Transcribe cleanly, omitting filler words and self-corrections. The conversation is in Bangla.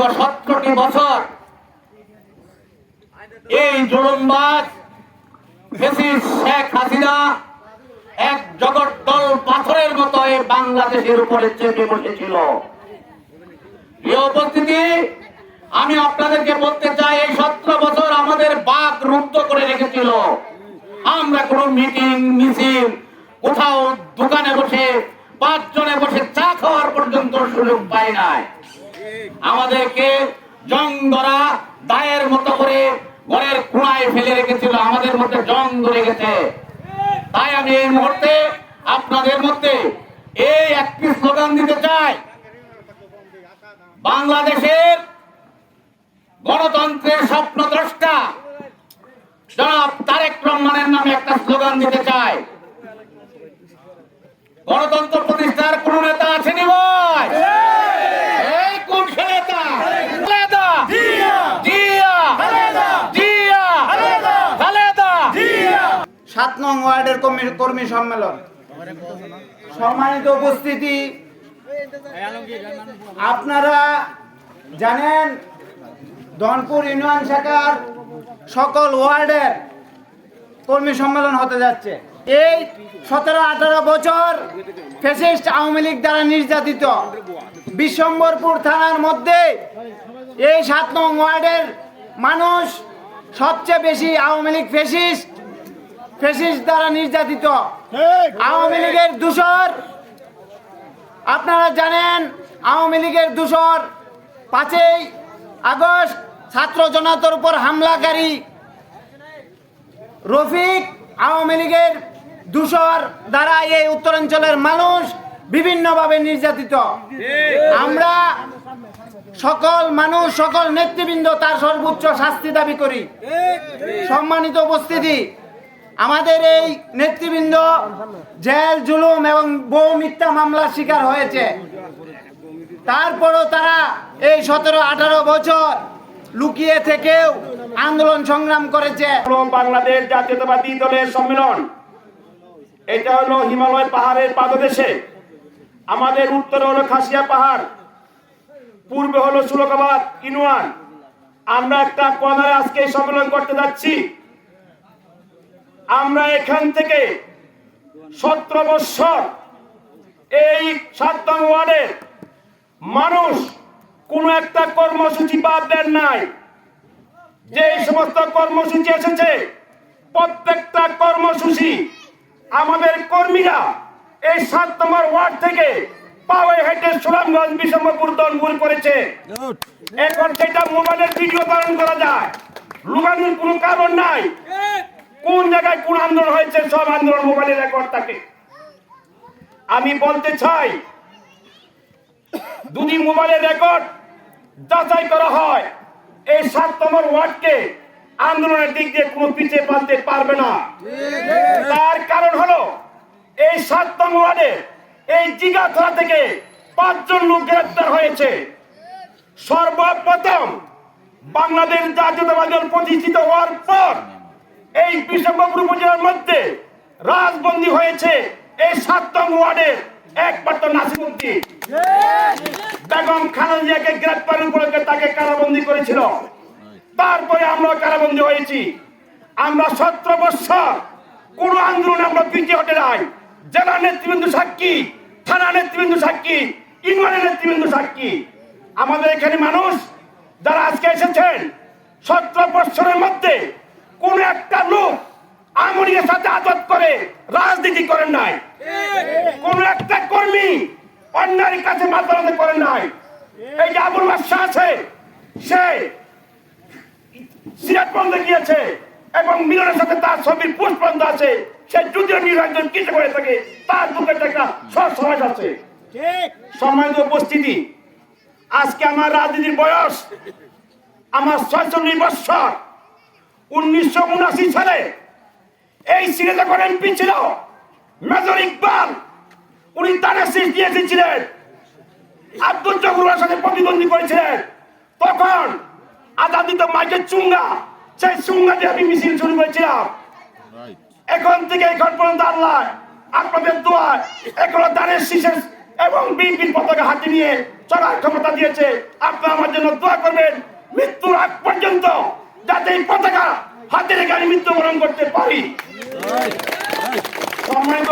দীর্ঘ 17টি বছর এই জুলুমবাজ ফ্যাসিস্ট শেখ হাসিনা এক জগদ্দল পাথরের মতো এই বাংলাদেশের উপরে চেপে বসেছিল। এই উপস্থিতি, আমি আপনাদেরকে বলতে চাই, এই 17 বছর আমাদের বাক রুদ্ধ করে রেখেছিল। আমরা কোনো মিটিং মিছিল, কোথাও দোকানে বসে 5 জনে বসে চা খাওয়ার পর্যন্ত সুযোগ পাই নাই। আমাদেরকে জং ধরা দায়ের মতো করে ঘরের কোণায় ফেলে রেখেছিল, আমাদের মধ্যে জং ধরে গেছে। তাই আমি এই মুহূর্তে আপনাদের মধ্যে এই একটি স্লোগান দিতে চাই, বাংলাদেশের গণতন্ত্রের স্বপ্নদ্রষ্টা জনাব তারেক রহমানের নামে একটা স্লোগান দিতে চাই। গণতন্ত্র প্রতিষ্ঠার কোন নেতা আছেনি ভাই? এই কোন নেতা? খালেদা জিয়া, জিয়া, খালেদা জিয়া, খালেদা জিয়া। 7 নং ওয়ার্ডের কর্মী সম্মেলন। সম্মানিত উপস্থিতি, আপনারা জানেন ধনপুর ইউনিয়ন শাখার সকল ওয়ার্ডের কর্মী সম্মেলন হতে যাচ্ছে। এই 17-18 বছর ফ্যাসিস্ট আওয়ামী লীগ দ্বারা নির্যাতিত বিশ্বম্বরপুর থানার মধ্যে এই 7 নং ওয়ার্ডের মানুষ সবচেয়ে বেশি আওয়ামী লীগ ফ্যাসিস্ট দ্বারা নির্যাতিত। আওয়ামী লীগের দূষর, আপনারা জানেন আওয়ামী লীগের দূষর 5ই আগস্ট ছাত্র জনতার উপর হামলাকারী রফিক আওয়ামী লীগের দূষর দ্বারা এই উত্তরাঞ্চলের মানুষ বিভিন্নভাবে নির্যাতিত। আমরা সকল মানুষ, সকল নেতৃবৃন্দ তার সর্বোচ্চ শাস্তি দাবি করি। সম্মানিত উপস্থিতি, আমাদের এই নেতৃবৃন্দ জেল, জুলুম এবং বহু মিথ্যা মামলার শিকার হয়েছে। তারপরও তারা এই 17-18 বছর লুকিয়ে থেকেও আন্দোলন সংগ্রাম করেছে। বাংলাদেশ জাতীয়তাবাদী দলের সম্মেলন, এটা হলো হিমালয় পাহাড়ের পাদদেশে। আমাদের উত্তরে হলো খাসিয়া পাহাড়, পূর্বে হলো সুলকাবাদ ইউনিয়ন। আমরা একটা কর্নারে আজকে সম্মেলন করতে যাচ্ছি। আমরা এখান থেকে 17 বছর এই 7 নং ওয়ার্ডের মানুষ কোন একটা কর্মসূচি বাদ দেন নাই। যে সমস্ত কর্মসূচি এসেছে, প্রত্যেকটা কর্মসূচি আমাদের কর্মীরা এই 7 নম্বর ওয়ার্ড থেকে পাওয়ে হেঁটে সুনামগঞ্জ, বিশ্বম্বরপুর, ধনপুর করেছে। এখন সেটা মোবাইলের ভিডিও ধারণ করা যায়, লুকানোর কোনো কারণ নাই। কোন জায়গায় কোন আন্দোলন হয়েছে, সব আন্দোলন মোবাইলে রেকর্ড থাকে। আমি বলতে চাই, যদি মোবাইলের রেকর্ড যাচাই করা হয়, এই 7 নম্বর ওয়ার্ডকে আন্দোলনের দিক দিয়ে কোনো পিছিয়ে পালতে পারবে না। তার কারণ হলো এই 7 নং ওয়ার্ডে এই জিগা থানা থেকে 5 জন লোক গ্রেফতার হয়েছে। সর্বপ্রথম বাংলাদেশ জাতীয়তাবাদী দল প্রতিষ্ঠিত হওয়ার পর এই বিশ্বম্বরপুর উপজেলার মধ্যে রাজবন্দী হয়েছে এই 7 নং ওয়ার্ডের একমাত্র নাসিরউদ্দিন। বেগম খালেদা জিয়াকে গ্রেফতার উপলক্ষে তাকে কারাবন্দী করেছিল। তারপরে আমরা কারাবন্দী হয়েছি। আমরা 17 বছর কোন আন্দোলন আমরা পিছিয়ে হটে নাই। জেলা নেতৃবৃন্দ সাক্ষী, থানা নেতৃবৃন্দ সাক্ষী, ইউনিয়নের নেতৃবৃন্দ সাক্ষী। আমাদের এখানে মানুষ যারা আজকে এসেছেন, 17 বছরের মধ্যে কোন একটা লোক আমলিগের সাথে আদত করে রাজনীতি করেন নাই। কোন একটা কর্মী অন্যায়ের কাছে মাথা নত করেন নাই। এই যে আবুল বাদশাহ আছে, সে সিরাজ বন্ধ গিয়েছে এবং মিলনের সাথে তার ছবির পুষ্পবন্ধ আছে। সে যদিও নির্বাচন কিছু করে থাকে, তার বুকে একটা সমাজ আছে। সম্মানিত উপস্থিতি, আজকে আমার রাজনীতির বয়স আমার 46 বছর। 1979 সালে এই সিরিজ যখন এমপি ছিল মেজর ইকবাল, উনি তারা শীষ দিয়ে এসেছিলেন, আব্দুল জহুরের সাথে প্রতিদ্বন্দ্বী করেছিলেন। তখন আজাদিত মাইকের চুঙ্গা, সেই চুঙ্গা দিয়ে আমি মিছিল শুরু করেছিলাম। এখন থেকে এখন পর্যন্ত আল্লাহ আপনাদের দোয়া এখনো দানের শীষের এবং বিএনপির পতাকা হাতে নিয়ে চড়ার ক্ষমতা দিয়েছে। আপনারা আমার জন্য দোয়া করবেন মৃত্যুর আগ পর্যন্ত, যাতে এই পতাকা হাতে রেখে আমি মৃত্যুবরণ করতে পারি। সম্মানিত